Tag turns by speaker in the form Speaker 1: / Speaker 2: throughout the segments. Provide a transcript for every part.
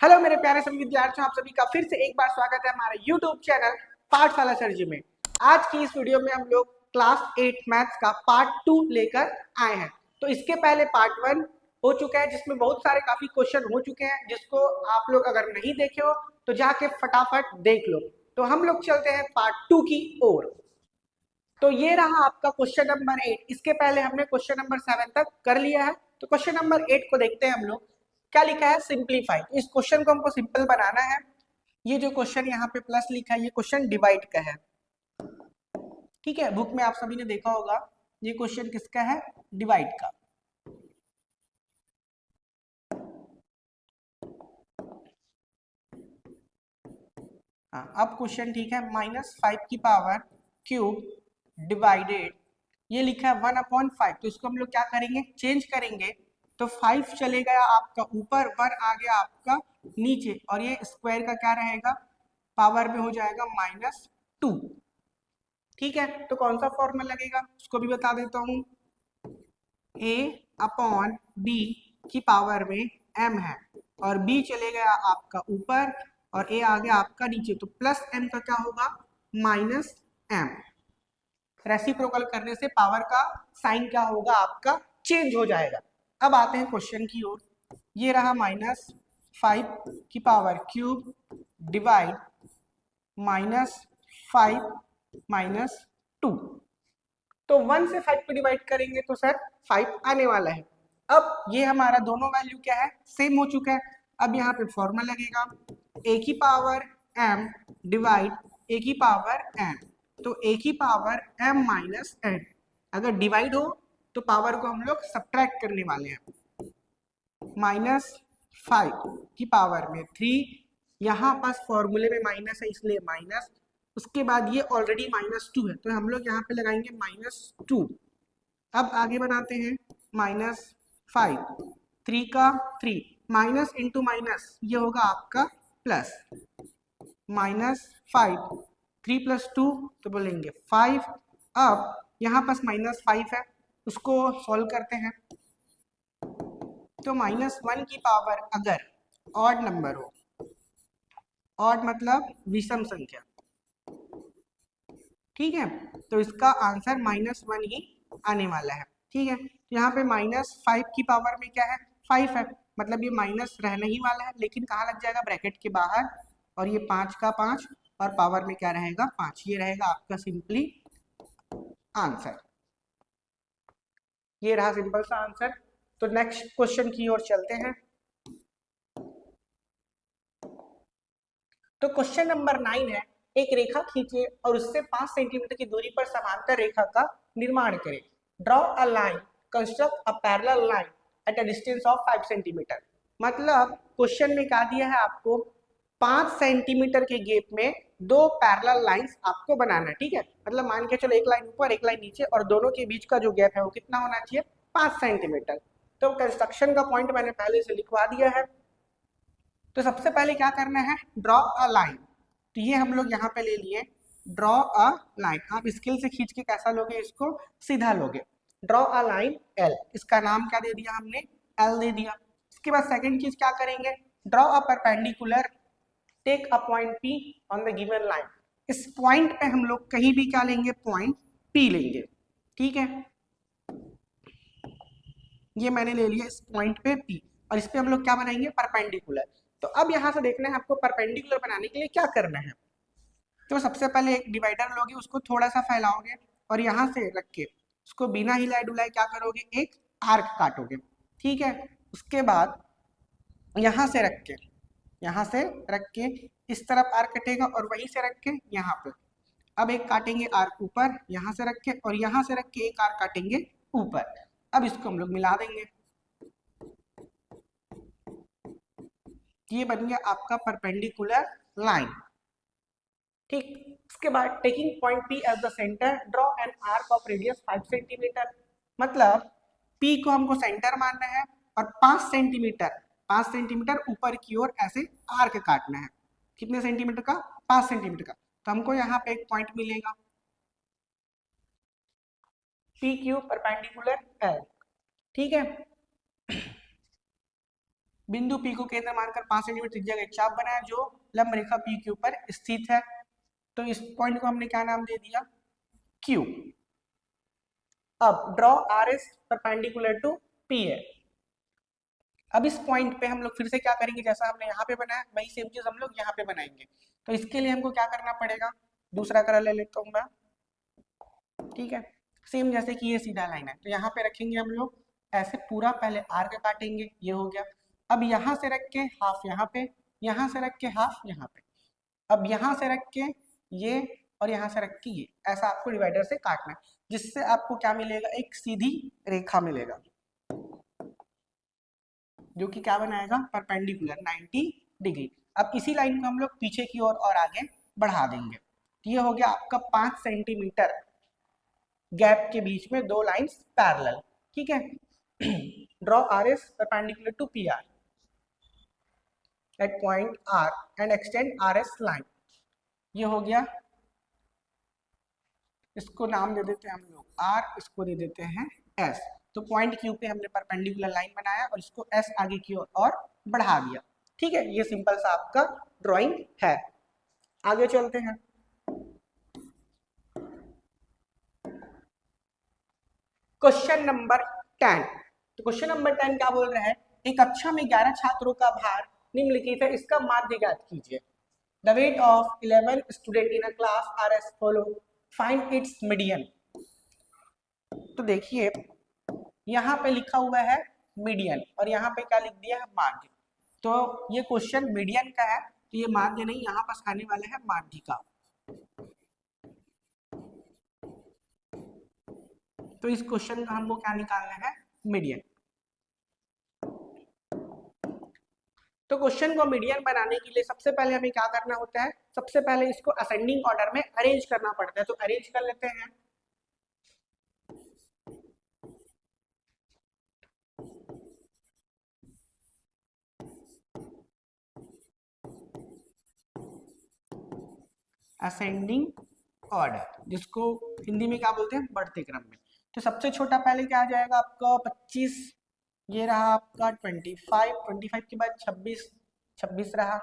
Speaker 1: Hello मेरे प्यारे सभी विद्यार्थियों, आप सभी का फिर से एक बार स्वागत है हमारे YouTube चैनल पाठशाला सर जी में। आज की इस वीडियो में हम लोग क्लास 8 मैथ्स का पार्ट 2 लेकर आए हैं। तो इसके पहले पार्ट 1 हो चुका है जिसमें बहुत सारे काफी क्वेश्चन हो चुके हैं, जिसको आप लोग अगर नहीं देखे हो तो जाके फटाफट देख लो। तो हम लोग चलते हैं पार्ट 2 की ओर। तो ये रहा आपका क्वेश्चन नंबर 8। इसके पहले हमने क्वेश्चन नंबर 7 तक कर लिया है। तो क्वेश्चन नंबर 8 को देखते हैं हम लोग। क्या लिखा है? सिंप्लीफाई। इस क्वेश्चन को हमको सिंपल बनाना है। ये जो क्वेश्चन यहाँ पे प्लस लिखा है, ये क्वेश्चन डिवाइड का है। ठीक है, बुक में आप सभी ने देखा होगा। ये क्वेश्चन किसका है? डिवाइड का। हाँ, अब क्वेश्चन ठीक है। -5 की पावर क्यूब डिवाइडेड, ये लिखा है 1/5। तो इसको हम लोग क्या करेंगे? चेंज करेंगे। तो 5 चले गया आपका ऊपर, 1 आ गया आपका नीचे, और ये स्क्वायर का क्या रहेगा? पावर में हो जाएगा -2। ठीक है, तो कौन सा फॉर्मूला लगेगा उसको भी बता देता हूँ। a/b की पावर में m है, और b चले गया आपका ऊपर, और a आ गया आपका नीचे। तो प्लस m का क्या होगा? -m। रेसिप्रोकल करने से पावर का साइन क्या होगा? आपका चेंज हो जाएगा। अब आते हैं क्वेश्चन की ओर। ये रहा -5 की पावर क्यूब डिवाइड -5 -2। तो 1 से 5 को डिवाइड करेंगे तो सर 5 आने वाला है। अब ये हमारा दोनों वैल्यू क्या है? सेम हो चुका है। अब यहाँ पे फॉर्मूला लगेगा a की पावर m डिवाइड a की पावर n। तो a की पावर m माइनस n। अगर डिवाइड हो तो पावर को हम लोग सब्ट्रैक्ट करने वाले हैं। -5 की पावर में 3, यहाँ पास फॉर्मूले में माइनस है इसलिए माइनस, उसके बाद ये ऑलरेडी -2 है तो हम लोग यहाँ पे लगाएंगे -2। अब आगे बनाते हैं। -5, 3 का 3, माइनस इंटू माइनस ये होगा आपका प्लस। -5, 3 + 2 तो बोलेंगे 5। अब यहाँ पास -5 है, उसको सॉल्व करते हैं। तो -1 की पावर अगर ऑड नंबर हो, ऑड मतलब विषम संख्या, ठीक है, तो इसका आंसर -1 ही आने वाला है। ठीक है, तो यहाँ पे -5 की पावर में क्या है? 5 है, मतलब ये माइनस रहने ही वाला है, लेकिन कहाँ लग जाएगा? ब्रैकेट के बाहर। और ये 5 का 5, और पावर में क्या रहेगा? 5। ये रहेगा आपका सिंपली आंसर। ये रहा सिंपल सा आंसर। तो नेक्स्ट क्वेश्चन की ओर चलते हैं। तो क्वेश्चन नंबर 9 है, एक रेखा खींचे और उससे 5 सेंटीमीटर की दूरी पर समांतर रेखा का निर्माण करें। Draw a line, construct a parallel line at a distance of 5 centimetre. मतलब क्वेश्चन में क्या दिया है आपको? 5 सेंटीमीटर के गैप में 2 पैरेलल लाइंस आपको बनाना है। ठीक है, मतलब मान के चलो एक लाइन ऊपर एक लाइन नीचे, और दोनों के बीच का जो गैप है वो कितना होना चाहिए? 5 सेंटीमीटर। तो कंस्ट्रक्शन का पॉइंट मैंने पहले से लिखवा दिया है। तो सबसे पहले क्या करना है? Draw a line. तो ये हम लोग यहाँ पे ले लिए, ड्रॉ अ लाइन। आप स्केल से खींच के कैसा लोगे? इसको सीधा लोगे। ड्रॉ अ लाइन एल, इसका नाम क्या दे दिया हमने? एल दे दिया। इसके बाद सेकंड चीज क्या करेंगे? Draw a perpendicular, take a point P on the given line. इस पॉइंट पे हम लोग कहीं भी क्या लेंगे? पॉइंट पी लेंगे। ठीक है, ये मैंने ले लिया इस पॉइंट पे P, और इस पे हम लोग क्या बनाएंगे? परपेंडिकुलर। तो अब यहाँ से देखना है आपको परपेंडिकुलर बनाने के लिए क्या करना है। तो सबसे पहले एक डिवाइडर लोगे, उसको थोड़ा सा फैलाओगे, और यहाँ से रख के उसको बिना हिलाए डुलाए क्या करोगे? एक आर्क काटोगे। ठीक है, उसके बाद यहाँ से रख के, यहाँ से रख के इस तरफ आर्क कटेगा, और वहीं से रख के यहाँ पे अब एक काटेंगे आर्क ऊपर, यहाँ से रख के, और यहाँ से रख के एक आर्क काटेंगे ऊपर। अब इसको हम लोग मिला देंगे। ये बन गया आपका परपेंडिकुलर लाइन। ठीक, इसके बाद taking point P as the centre, draw an arc of radius 5 centimetre. मतलब P को हमको सेंटर मानना है, और 5 सेंटीमीटर ऊपर की ओर ऐसे आर्क काटना है। कितने सेंटीमीटर का? 5 सेंटीमीटर का। तो हमको यहाँ पे एक पॉइंट मिलेगा PQ परपेंडिकुलर L। ठीक है, बिंदु P को केंद्र मानकर 5 सेंटीमीटर त्रिज्या का एक चाप बनाया जो लंब रेखा P के ऊपर स्थित है। तो इस पॉइंट को हमने क्या नाम दे दिया? Q। अब draw RS perpendicular to P है। अब इस पॉइंट पे हम लोग फिर से क्या करेंगे, जैसा हमने यहाँ पे बनाया वही सेम चीज हम लोग यहाँ पे बनाएंगे। तो इसके लिए हमको क्या करना पड़ेगा, दूसरा कलर ले लेता हूँ मैं, ठीक है। सेम जैसे कि ये सीधा लाइन है तो यहाँ पे रखेंगे हम लोग ऐसे, पूरा पहले आर्क काटेंगे, ये हो गया। अब यहाँ से रख के हाफ यहाँ पे, यहाँ से रख के हाफ यहाँ पे, अब यहाँ से रख के ये और यहाँ से रख के ये, ऐसा आपको डिवाइडर से काटना है, जिससे आपको क्या मिलेगा, एक सीधी रेखा मिलेगा जो कि क्या बनाएगा, परपेंडिकुलर 90 डिग्री। अब इसी लाइन को हम लोग पीछे की ओर और आगे बढ़ा देंगे। तो ये हो गया आपका 5 सेंटीमीटर गैप के बीच में दो लाइंस पैरेलल, ठीक है। Draw RS perpendicular to PR at point R and extend RS line. ये हो गया, इसको नाम दे देते हैं हम लोग R, इसको दे देते हैं S। तो पॉइंट Q पे हमने परपेंडिकुलर लाइन बनाया और इसको S आगे की ओर और बढ़ा दिया, ठीक है। ये सिंपल सा आपका ड्राइंग है। आगे चलते हैं। Question number 10। तो क्वेश्चन नंबर 10 क्या बोल रहा है, एक कक्षा में 11 छात्रों का भार निम्नलिखित है, इसका माध्य ज्ञात कीजिए। The weight of 11 student in a class are as follow. Find its median. तो देखिए यहाँ पे लिखा हुआ है मीडियन और यहाँ पे क्या लिख दिया है, माध्य। तो ये क्वेश्चन मीडियन का है, तो ये माध्य नहीं, यहाँ पास आने वाला है माध्य का। तो इस क्वेश्चन का हमको क्या निकालना है, मीडियन। तो क्वेश्चन को मीडियन बनाने के लिए सबसे पहले हमें क्या करना होता है, सबसे पहले इसको असेंडिंग ऑर्डर में अरेंज करना पड़ता है। तो अरेंज कर लेते हैं। असेंडिंग ऑर्डर, जिसको हिंदी में क्या बोलते हैं, बढ़ते क्रम में। तो सबसे छोटा पहले क्या आ जाएगा आपका 25, ये रहा आपका 25, 25 के बाद 26, 26 रहा,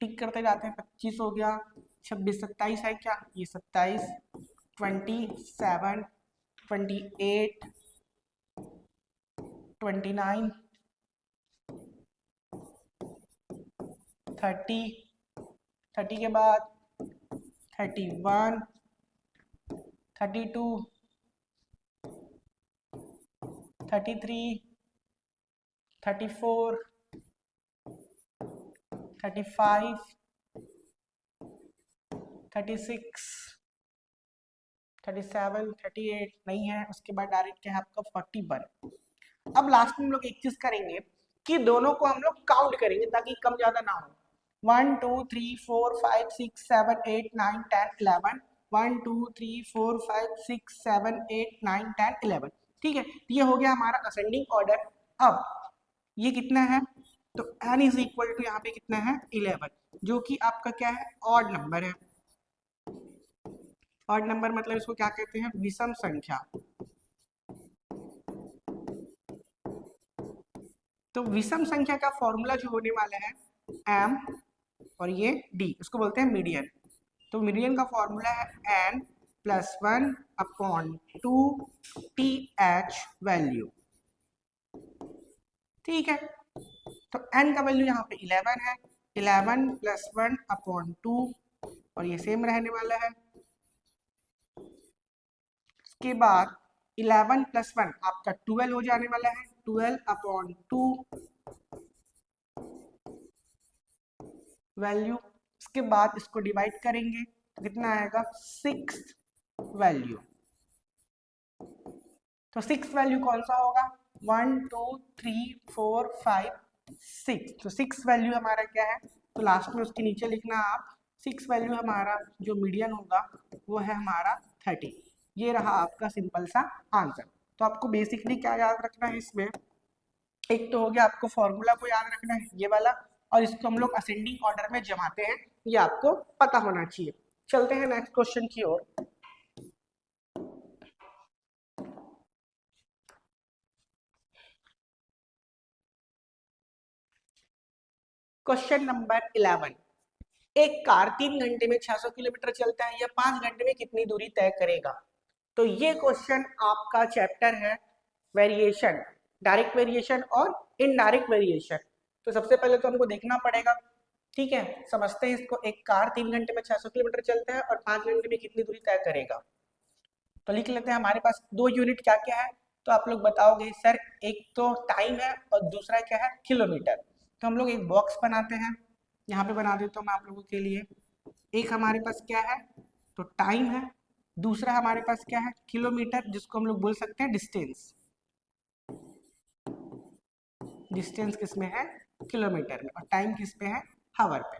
Speaker 1: टिक करते जाते हैं, 25 हो गया, 26, 27 है क्या, ये 27, 27, 28, 29, 30, 30 के बाद 31, 32, 33, 34, 35, 36, 37, 38 नहीं है, उसके बाद डायरेक्ट क्या है आपका 41। अब लास्ट में हम लोग एक चीज करेंगे कि दोनों को हम लोग काउंट करेंगे ताकि कम ज्यादा ना हो। 1 2 3 4 5 6 7 8 9 10 11, 1 2 3 4 5 6 7 8 9 10 11, ठीक है। ये हो गया हमारा असेंडिंग ऑर्डर। अब ये कितना है, तो n इज इक्वल टू यहाँ पे कितना है, 11, जो कि आपका क्या है, ऑड नंबर है। ऑड नंबर मतलब इसको क्या कहते हैं, विषम संख्या। तो विषम संख्या का फॉर्मूला जो होने वाला है m और ये d, उसको बोलते हैं मीडियन। तो मीडियन का फॉर्मूला है n plus 1 upon 2 th value, ठीक है। तो n का वैल्यू यहाँ पे 11 है, 11 प्लस 1 अपॉन 2 और ये सेम रहने वाला है। उसके बाद 11 प्लस 1 आपका 12 हो जाने वाला है, 12 अपॉन 2 वैल्यू। उसके बाद इसको डिवाइड करेंगे तो कितना आएगा, 6 वैल्यू। तो 6 वैल्यू कौन सा होगा, 1 2 3 4 5 6। तो 6 वैल्यू हमारा क्या है, तो लास्ट में उसके नीचे लिखना आप 6 वैल्यू हमारा जो मीडियन होगा वो है हमारा 30। ये रहा आपका सिंपल सा आंसर। तो आपको बेसिकली क्या याद रखना है इसमें, एक तो हो गया आपको फॉर्मूला को याद रखना है ये वाला, और इसको हम लोग असेंडिंग ऑर्डर में जमाते हैं, ये आपको पता होना चाहिए। चलते हैं नेक्स्ट क्वेश्चन की ओर। क्वेश्चन नंबर 11, एक कार 3 घंटे में 600 किलोमीटर चलता है, या 5 घंटे में कितनी दूरी तय करेगा। तो ये क्वेश्चन आपका चैप्टर है वेरिएशन, डायरेक्ट वेरिएशन और इनडायरेक्ट वेरिएशन। तो सबसे पहले तो हमको देखना पड़ेगा, ठीक है, समझते हैं इसको। एक कार 3 घंटे में 600 किलोमीटर चलता है और 5 घंटे में कितनी दूरी तय करेगा। तो लिख लेते हैं, हमारे पास दो यूनिट क्या क्या है, तो आप लोग बताओगे सर, एक तो टाइम है और दूसरा क्या है, किलोमीटर। तो हम लोग एक बॉक्स बनाते हैं, यहाँ पे बना देता हूँ मैं आप लोगों के लिए। एक हमारे पास क्या है, तो टाइम है, दूसरा हमारे पास क्या है, किलोमीटर, जिसको हम लोग बोल सकते हैं डिस्टेंस। डिस्टेंस किस में है, किलोमीटर में, और टाइम किस पे है, हावर पे।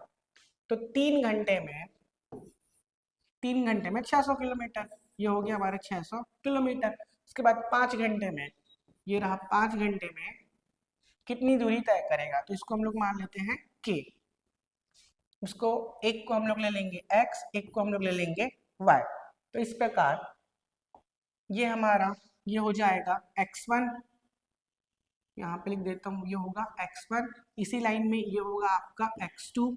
Speaker 1: तो 3 घंटे में 600 किलोमीटर, ये हो गया हमारे 600 किलोमीटर। उसके बाद 5 घंटे में, ये रहा 5 घंटे में कितनी दूरी तय करेगा, तो इसको हम लोग मान लेते हैं k। उसको एक को हम लोग ले लेंगे x, एक को हम लोग ले लेंगे y। तो इस प्रकार ये हमारा ये हो जाएगा x1, यहाँ पे लिख देता हूँ, ये होगा x1। इसी लाइन में ये होगा आपका x2,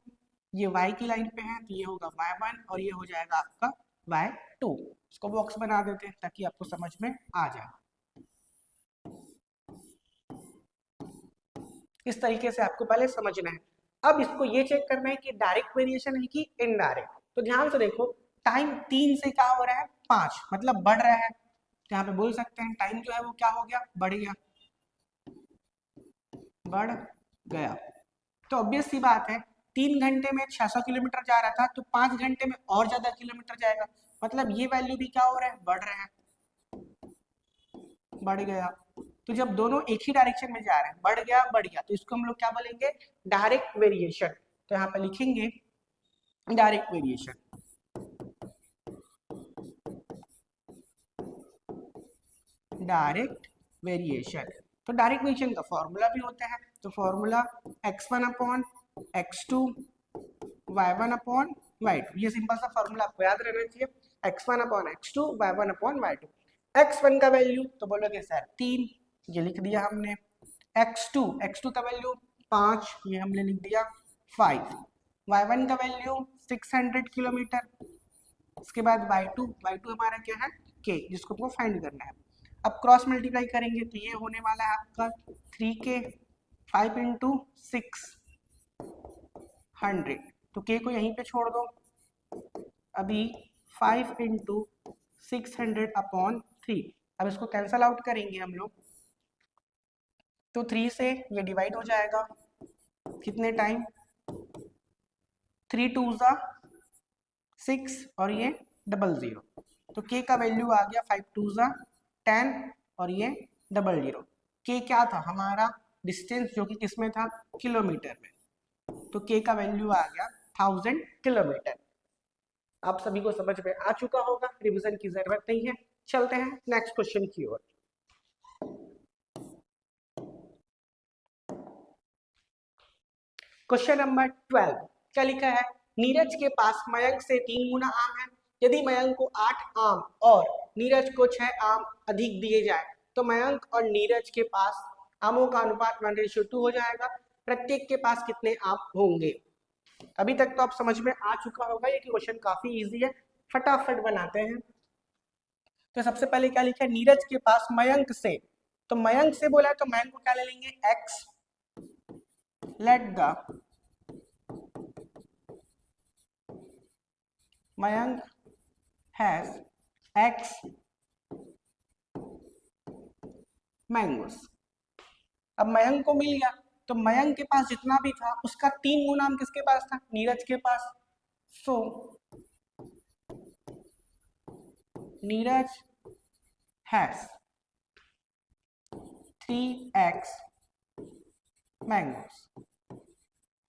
Speaker 1: ये y की लाइन पे है तो ये होगा y1, और ये हो जाएगा आपका y2। इसको बॉक्स बना देते हैं ताकि आपको समझ में आ जाए। इस तरीके से आपको पहले समझना है। अब इसको ये चेक करना है कि डायरेक्ट वेरिएशन है कि इनडायरेक्ट। तो ध्यान से देखो, टाइम 3 से क्या हो रहा है, 5, मतलब बढ़ रहा है। तो यहाँ पे बोल सकते हैं टाइम जो है वो क्या हो गया, बढ़ गया, बढ़ गया। तो ऑब्वियस सी बात है, 3 घंटे में 600 किलोमीटर जा रहा था, तो 5 घंटे में और ज्यादा किलोमीटर जाएगा, मतलब ये वैल्यू भी क्या हो रहा है, बढ़ रहा है, बढ़ गया। तो जब दोनों एक ही डायरेक्शन में जा रहे हैं, बढ़ गया, तो इसको हम लोग क्या बोलेंगे, डायरेक्ट वेरिएशन। तो यहाँ पे लिखेंगे डायरेक्ट वेरिएशन। डायरेक्ट वेरिएशन, तो डायरेक्ट वेरिएशन का फॉर्मूला भी होता है, तो formula x1 upon x2 y1 upon y2। ये सिंपल सा फॉर्मूला आपको याद रहना चाहिए, x1 upon x2 y1 upon y2। x1 का वैल्यू तो बोलोगे सर 3, ये लिख दिया हमने। x2 का वैल्यू 5, ये हमने लिख दिया 5। y1 का वैल्यू 600 किलोमीटर। उसके बाद y2 हमारा क्या है, k, जिसको आपको फाइंड करना है। अब क्रॉस मल्टीप्लाई करेंगे तो ये होने वाला है आपका 3k, 5 इंटू 600, तो k को यहीं पे छोड़ दो। अभी 5 इंटू 600 अपॉन 3, अब इसको कैंसल आउट करेंगे हम लोग, तो 3 से ये डिवाइड हो जाएगा, कितने टाइम, 3 2 ज़ा 6 और ये 00, तो k का वैल्यू आ गया 5 2 ज़ा 10 और ये 00। k क्या था हमारा, डिस्टेंस, जो कि किसमें था, किलोमीटर में, तो k का वैल्यू आ गया 1000 किलोमीटर। आप सभी को समझ में आ चुका होगा, रिवीजन की जरूरत नहीं है। चलते हैं नेक्स्ट क्वेश्चन की ओर। क्वेश्चन नंबर 12, क्या लिखा है, नीरज के पास मयंक से 3 गुना आम है। यदि मयंक को 8 आम और नीरज को 6 आम अधिक दिए जाए, तो मयंक और नीरज के पास आमों का अनुपात 1:2 हो जाएगा। प्रत्येक के पास कितने आम होंगे। अभी तक तो आप समझ में आ चुका होगा, ये क्वेश्चन काफी इजी है, फटाफट बनाते हैं। तो सबसे पहले क्या लिखा है, नीरज के पास मयंक से, तो मयंक से बोला है तो मयंक को क्या ले लेंगे, x। Let the Mayank has x mangoes. अब मयंक को मिल गया, तो मयंक के पास जितना भी था उसका 3 गुना आम किसके पास था, नीरज के पास। सो नीरज हैज 3x मैंगोस,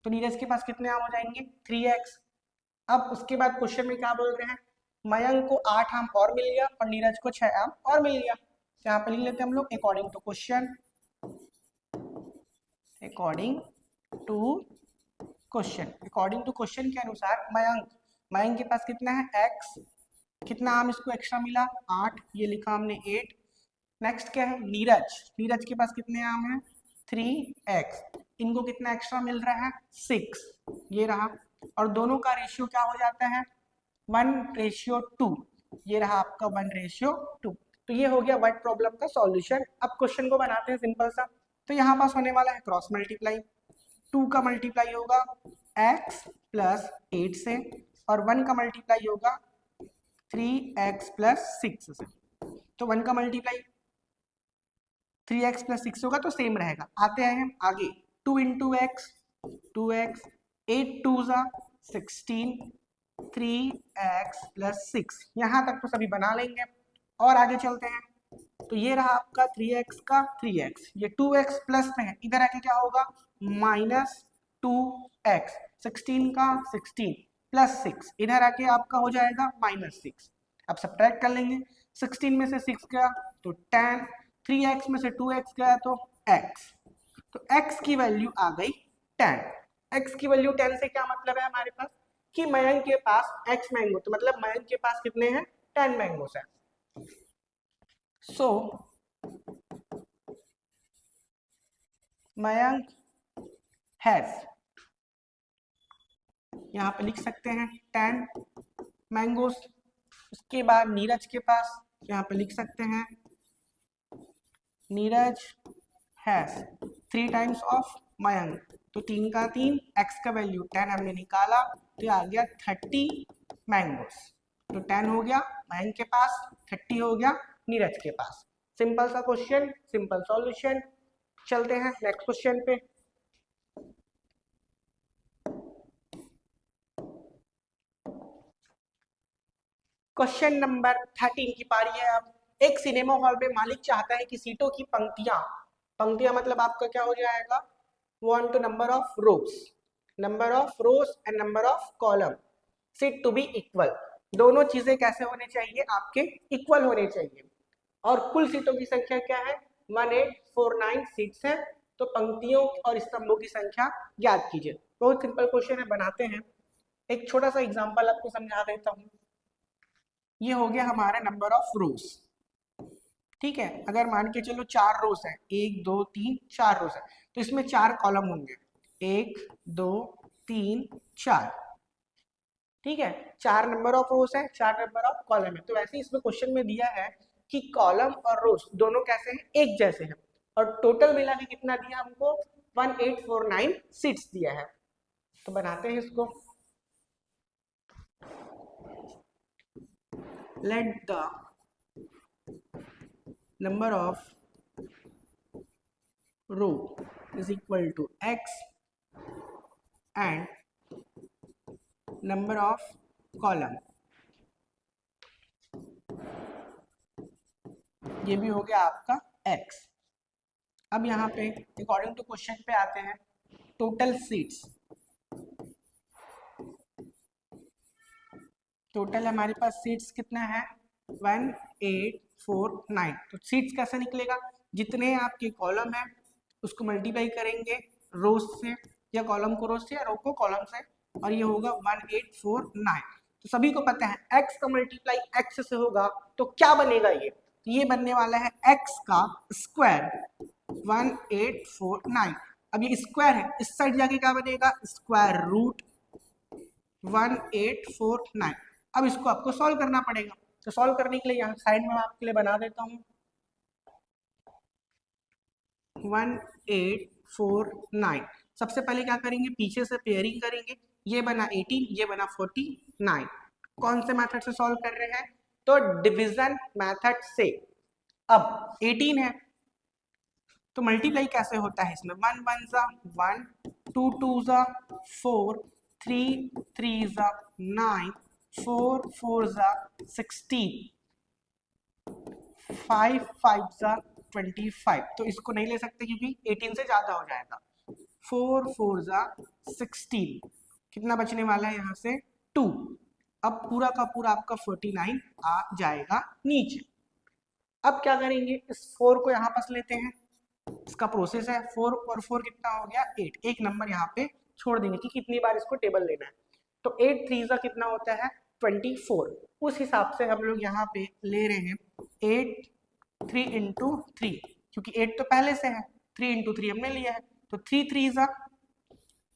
Speaker 1: तो नीरज के पास कितने आम हो जाएंगे, 3x। अब उसके बाद क्वेश्चन में क्या बोल रहे हैं, मयंक को 8 आम और मिल गया और नीरज को 6 आम और मिल गया। यहाँ पे लिख लेते हैं हम लोग according to question, according to question के अनुसार मयंक के पास कितना है, x। कितना आम इसको एक्स्ट्रा मिला, 8, ये लिखा हमने 8। नेक्स्ट क्या है, नीरज के पास कितने आम है, 3x, इनको कितना एक्स्ट्रा मिल रहा है 6, ये रहा, और दोनों का रेशियो क्या हो जाता है 1:2, ये रहा आपका 1:2। तो ये हो गया वर्ड प्रॉब्लम का सॉल्यूशन। अब क्वेश्चन को बनाते हैं सिंपल सा। तो यहाँ पास होने वाला है क्रॉस मल्टीप्लाई, 2 का मल्टीप्लाई होगा x प्लस 8 से, और 1 का मल्टीप्लाई होगा 3x प्लस 6 से। तो 1 का मल्टीप्लाई 3x प्लस 6 होगा तो सेम रहेगा। आते हैं हम आगे, 2 इंटू एक्स 2x, 8 2 ज़ा 16, 3x प्लस 6, यहाँ तक तो सभी बना लेंगे। और आगे चलते हैं, तो ये रहा आपका 3x का 3x, ये 2x प्लस में है, इधर आके क्या होगा माइनस 2x, 16 का 16 प्लस 6, इधर आके आपका हो जाएगा माइनस 6। अब सब्ट्रैक्ट कर लेंगे, 16 में से 6 गया तो 10, 3x में से 2x गया तो x, तो x की वैल्यू आ गई 10। x की वैल्यू 10 से क्या मतलब है हमारे पास कि मयंक के पास x मैंगो, तो मतलब मयंक के पास कितने हैं 10 मैंगोस है। सो मयंक हैज, यहाँ पे लिख सकते हैं 10 मैंगोस। उसके बाद नीरज के पास यहाँ पे लिख सकते हैं Neeraj has 3 times of Mayank, तो 3 का 3, x का वैल्यू 10 हमने निकाला तो आ गया 30 मैंगोस। तो 10 हो गया मयंक के पास, 30 हो गया नीरज के पास। सिंपल सा क्वेश्चन, सिंपल सॉल्यूशन। चलते हैं नेक्स्ट क्वेश्चन पे। क्वेश्चन नंबर 13 की पारी है। अब एक सिनेमा हॉल में मालिक चाहता है कि सीटों की पंक्तियां मतलब आपका क्या हो जाएगा 1 to number of rows and number of column set to be equal. दोनों चीजें कैसे होने चाहिए आपके इक्वल होने चाहिए। और कुल सीटों की संख्या क्या है 1849 सीट्स है। तो पंक्तियों और स्तंभों की संख्या ज्ञात कीजिए। बहुत सिंपल क्वेश्चन है, बनाते हैं। एक छोटा सा एग्जांपल आपको समझा देता हूँ। ये हो गया हमारा नंबर ऑफ रोज, ठीक है। अगर मान के चलो 4 रोज है, 1 2 3 4 रोज है, तो इसमें 4 कॉलम होंगे, 1 2 3 4, ठीक है। 4 नंबर ऑफ रोज है, 4 नंबर ऑफ कॉलम है। तो वैसे इसमें क्वेश्चन में दिया है कि कॉलम और रोज दोनों कैसे हैं एक जैसे हैं, और टोटल मिला के कितना दिया हमको 1849 सीट्स दिया है। तो बनाते हैं इसको। Let the number of row is equal to x and number of column, ये भी हो गया आपका x। अब यहाँ पे अकॉर्डिंग टू क्वेश्चन पे आते हैं। टोटल सीट्स, टोटल हमारे पास सीट्स कितना है 1849। तो सीट्स कैसे निकलेगा, जितने आपके कॉलम है उसको मल्टीप्लाई करेंगे रोज से, या कॉलम को रोज से या रो को कॉलम से, और ये होगा 1849। तो सभी को पता है x का मल्टीप्लाई x से होगा तो क्या बनेगा ये बनने वाला है x का स्क्वायर 1849। अब ये स्क्वायर है, इस साइड जाके क्या बनेगा स्क्वायर रूट 1849। अब इसको आपको सॉल्व करना पड़ेगा। तो सॉल्व करने के लिए यहाँ साइड में आपके लिए बना देता हूँ 1849। सबसे पहले क्या करेंगे पीछे से पेयरिंग करेंगे, ये बना 18, ये बना 49। कौन से मेथड से सॉल्व कर रहे हैं तो डिवीजन मेथड से। अब 18 है तो मल्टीप्लाई कैसे होता है इसमें 1 1 ज़ा 1, 2 2 ज़ा 4, 3 3 ज़ा 9, 4 4 ज़ा 16, 5 5 ज़ा 25। तो इसको नहीं ले सकते क्योंकि 18 से ज्यादा हो जाएगा। 4 4 ज़ा 16, कितना बचने वाला है यहाँ से 2। अब पूरा का पूरा आपका 49 आ जाएगा नीचे। अब क्या करेंगे इस 4 को यहाँ पास लेते हैं, इसका प्रोसेस है 4 और 4 कितना हो गया 8, एक नंबर यहाँ पे छोड़ देंगे कि कितनी बार इसको टेबल लेना है। तो 8 3 ज़ा कितना होता है 24। उस हिसाब से हम लोग यहाँ पे ले रहे हैं 8 3 इंटू 3, क्योंकि 8 तो पहले से है 3 इंटू 3 हमने लिया है, तो 3 3 ज़ा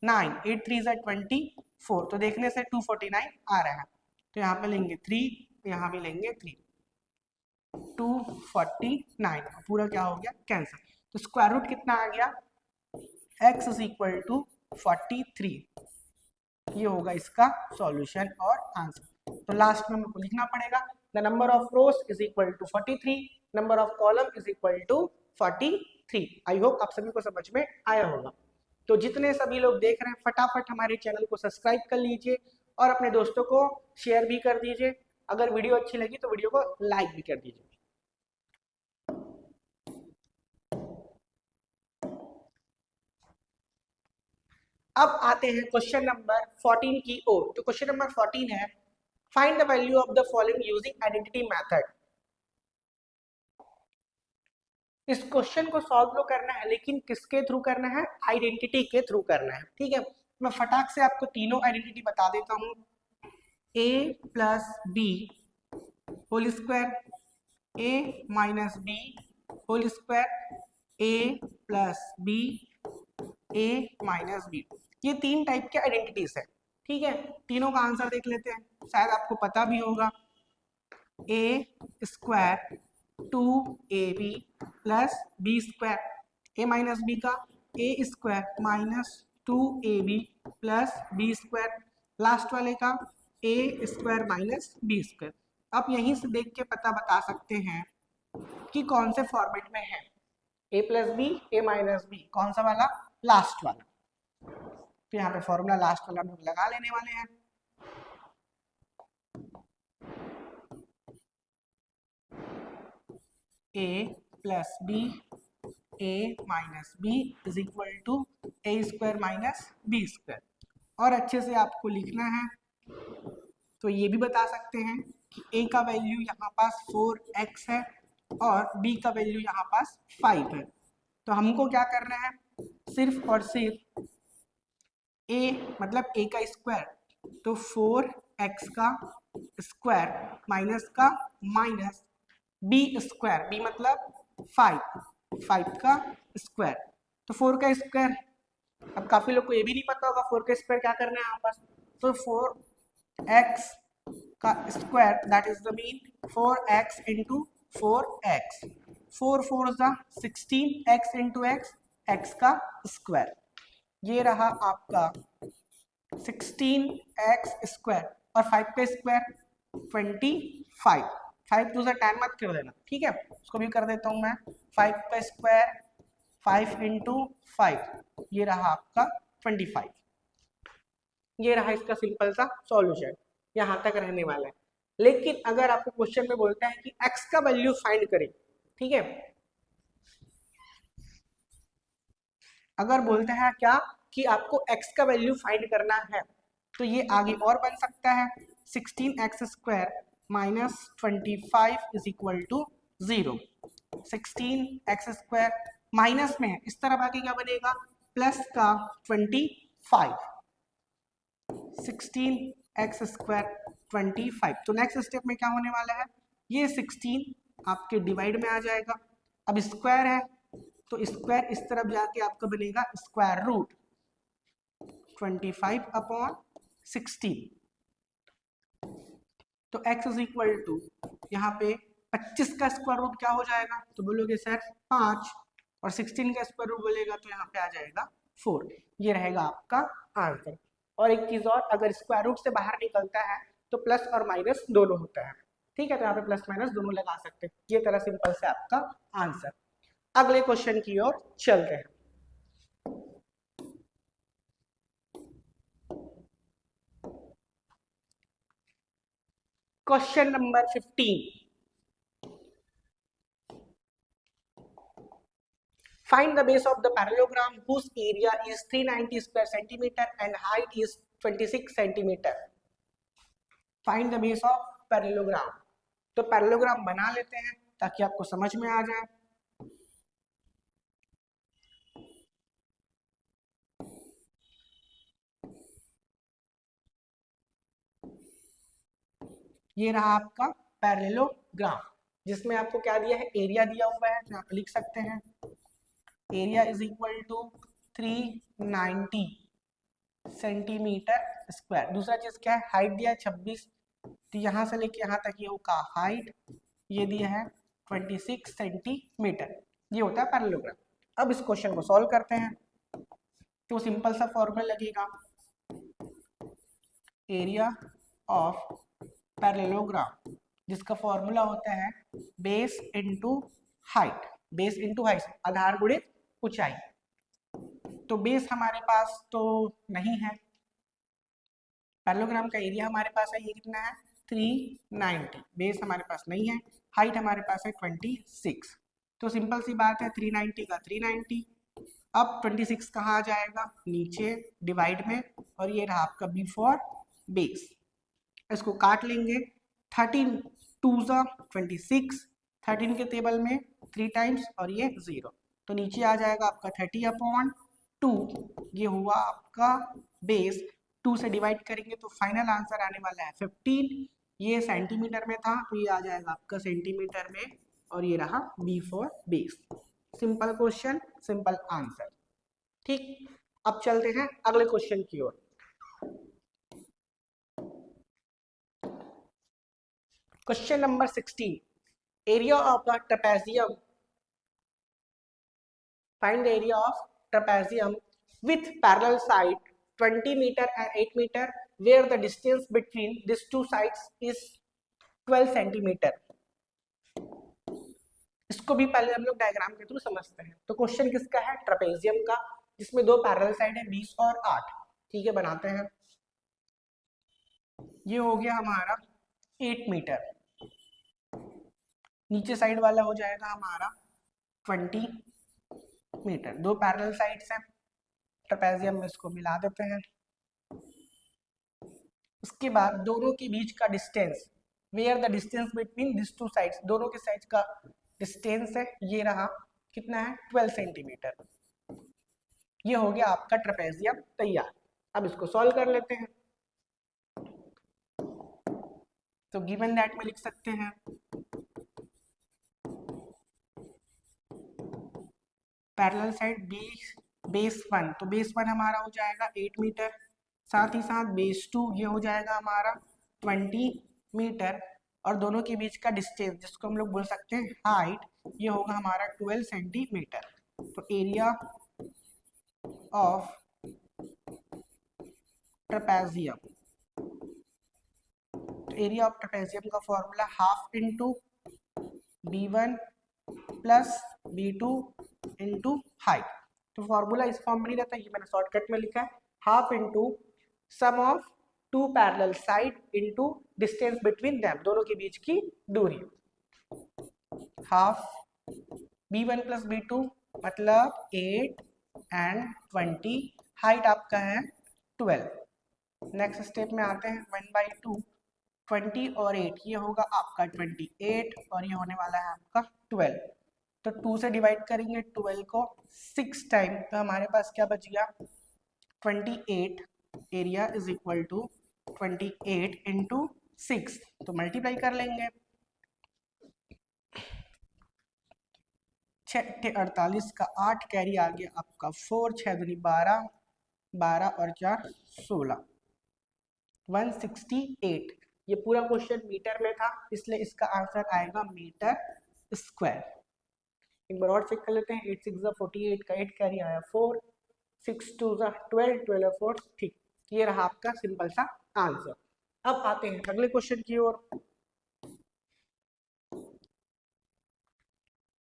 Speaker 1: 9, 8 3 ज़ा 24, तो देखने से 249 आ रहा है, तो यहाँ पे लेंगे 3, यहाँ भी लेंगे 3, 249, पूरा क्या हो गया कैंसिल। तो स्क्वायर रूट कितना आ गया, x इज इक्वल टू 43, ये होगा इसका सॉल्यूशन और आंसर। तो लास्ट में हमको लिखना पड़ेगा the number of rows is equal to 43, number of column is equal to 43। I hope आप सभी को समझ में आया होगा। तो जितने सभी लोग देख रहे हैं फटाफट हमारे चैनल को सब्सक्राइब कर लीजिए और अपने दोस्तों को शेयर भी कर दीजिए। अगर वीडियो अच्छी लगी तो वीडियो को लाइक भी कर दीजिए। अब आते हैं क्वेश्चन नंबर 14 की ओर। तो क्वेश्चन नंबर 14 है find the value of the following using identity method. इस क्वेश्चन को सॉल्व करना है, लेकिन किसके थ्रू करना है, आइडेंटिटी के थ्रू करना है। ठीक है, मैं फटाक से आपको तीनों आइडेंटिटी बता देता हूं। a plus B whole square, a minus B whole square, a plus B, a minus B, ये तीन टाइप के आइडेंटिटीज है। ठीक है, तीनों का आंसर देख लेते हैं, शायद आपको पता भी होगा। a square 2ab plus B square, A minus B का A square minus 2ab plus B square, last वाले का A square minus B square. आप यहीं से देख के पता बता सकते हैं कि कौन से फॉर्मेट में है, ए plus B, A minus B, कौन सा वाला, लास्ट वाला। तो यहाँ पे फॉर्मूला लास्ट वाला हम लोग लगा लेने वाले हैं। A plus B, A minus B is equal to A square minus B square. और अच्छे से आपको लिखना है, तो ये भी बता सकते हैं कि a का वैल्यू यहाँ पास 4x है और b का वैल्यू यहाँ पास 5 है। तो हमको क्या करना है, सिर्फ और सिर्फ a मतलब a का स्क्वायर, तो 4x का स्क्वायर माइनस का माइनस b स्क्वायर, b मतलब 5 का स्क्वायर, तो 4 का स्क्वायर। अब काफी लोग को ये भी नहीं पता होगा 4 का स्क्वायर क्या करना है यहाँ पास, तो 4x का square that is the mean 4x into 4x, 4 4 16x into x का स्क्वायर, ये रहा आपका 16x स्क्वायर और 5 का स्क्वायर 25, 5 टू 10 मत कर देना, ठीक है, उसको भी कर देता हूं मैं। 5 का स्क्वायर 5 इंटू 5, ये रहा आपका 25, ये रहा इसका सिंपल सा सॉल्यूशन, यहाँ तक रहने वाला है। लेकिन अगर आपको क्वेश्चन में बोलता है कि x का वैल्यू फाइंड करें, ठीक है, अगर बोलता है क्या कि आपको x का वैल्यू फाइंड करना है, तो ये आगे और बन सकता है 16x square minus 25 is equal to 0। 16x square minus में है, इस तरफ आके क्या बनेगा, प्लस का 25, 16x स्क्वायर 25। तो नेक्स्ट स्टेप में क्या होने वाला है, ये 16 आपके डिवाइड में आ जाएगा। अब स्क्वायर है तो स्क्वायर इस तरफ जाके आपका बनेगा स्क्वायर रूट 25 अपॉन 16। तो x इज इक्वल टू यहाँ पे 25 का स्क्वायर रूट क्या हो जाएगा, तो बोलोगे सर 5, और 16 का स्क्वायर रूट बोलेगा तो यहाँ पे आ जाएगा 4। ये रहेगा आपका आंसर। और एक चीज और, अगर स्क्वायर रूट से बाहर निकलता है तो प्लस और माइनस दोनों होता है, ठीक है, तो यहाँ पे प्लस माइनस दोनों लगा सकते हैं। ये तरह सिंपल से आपका आंसर। अगले क्वेश्चन की ओर चलते हैं। Question number 15, find the base of the parallelogram whose area is 390 square centimeter and height is 26 centimeter. Find the base of parallelogram। तो पैरेललोग्राम बना लेते हैं ताकि आपको समझ में आ जाए। ये रहा आपका पैरेललोग्राम, जिसमें आपको क्या दिया है, एरिया दिया हुआ है, तो यहाँ पे लिख सकते हैं area is equal to 390 centimetre square. दूसरा चीज क्या है, हाइट दिया है 26, तो यहाँ से लेके यहाँ तक ये होगा हाइट, ये दिया है 26 सेंटीमीटर, ये होता है पैरेललोग्राम। अब इस क्वेश्चन को सॉल्व करते हैं, तो सिंपल सा फॉर्मूला लगेगा, एरिया ऑफ पैरेललोग्राम, जिसका फॉर्मूला होता है base into height, base into height, आधार गुणित ऊंचाई। तो बेस हमारे पास तो नहीं है, पैरेललोग्राम का एरिया हमारे पास है, ये कितना है 390, बेस हमारे पास नहीं है, हाइट हमारे पास है 26। तो सिंपल सी बात है, 390 का 390, अब 26 कहाँ आ जाएगा, नीचे डिवाइड में, और ये रहा आपका बी फॉर बेस। इसको काट लेंगे, 13 2 26, 13 के टेबल में 3 टाइम्स और ये 0, तो नीचे आ जाएगा आपका 30/2, ये हुआ आपका बेस। 2 से डिवाइड करेंगे तो फाइनल आंसर आने वाला है 15, ये सेंटीमीटर में था तो ये आ जाएगा आपका सेंटीमीटर में, और ये रहा B for base. Simple question, simple answer. ठीक, अब चलते हैं अगले क्वेश्चन की ओर। Question number 16, area of the trapezium, find area of trapezium with parallel side 20 meter and 8 meter where the distance between these two sides is 12 centimeter। इसको भी पहले हम लोग डायग्राम के थ्रू समझते हैं। तो क्वेश्चन किसका है, ट्रेपेजियम का, जिसमें दो पैरेलल साइड है 20 और 8। ठीक है, बनाते हैं। ये हो गया हमारा 8 मीटर, नीचे साइड वाला हो जाएगा हमारा 20 मीटर। दो पैरेलल साइड्स हैं ट्रेपेजियम में, इसको मिला देते हैं। उसके बाद दोनों के बीच का distance, where the distance between this two sides, दोनों के साइड्स का डिस्टेंस है, ये रहा कितना है 12 सेंटीमीटर। ये हो गया आपका ट्रेपेजियम तैयार। अब इसको सॉल्व कर लेते हैं। तो गिवन दैट में लिख सकते हैं पैरेलल साइड बेस 1, तो बेस 1 हमारा हो जाएगा 8 मीटर, साथ ही साथ बेस 2 ये हो जाएगा हमारा 20 मीटर, और दोनों के बीच का डिस्टेंस जिसको हम लोग बोल सकते हैं हाइट, ये होगा हमारा 12 सेंटीमीटर। तो एरिया ऑफ ट्रेपेजियम, तो एरिया ऑफ ट्रेपेजियम का formula half into b1 plus b2 into height. तो फॉर्मूला इस फॉर्म में नहीं रहता, ये मैंने शॉर्टकट में लिखा है, half into sum of two parallel side into distance between them, दोनों के बीच की दूरी। हाफ b1 प्लस b2 मतलब 8 एंड 20, हाइट आपका है 12। नेक्स्ट स्टेप में आते हैं, 1/2, 20 और 8, ये होगा आपका 28, और ये होने वाला है आपका 12। तो 2 से डिवाइड करेंगे 12 को 6 टाइम, तो हमारे पास क्या बच गया 28, area is equal to 28 into 6, तो मल्टीप्लाई कर लेंगे। 6 48 का 8 कैरी आ गया आपका 4, 6 दूनी 12, 12 और 4 16, 168। ये पूरा क्वेश्चन मीटर में था, इसलिए इसका आंसर आएगा मीटर स्क्वायर। एक बार और चेक कर लेते हैं, 8 6 48 का 8 कैरी आया 4, 6 2 12, 12 4, ठीक, ये रहा आपका सिंपल सा आंसर। अब आते हैं अगले क्वेश्चन की ओर।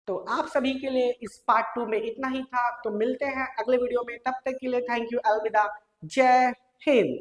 Speaker 1: तो आप सभी के लिए इस पार्ट 2 में इतना ही था, तो मिलते हैं अगले वीडियो में, तब तक के लिए थैंक यू, अलविदा, जय हिंद।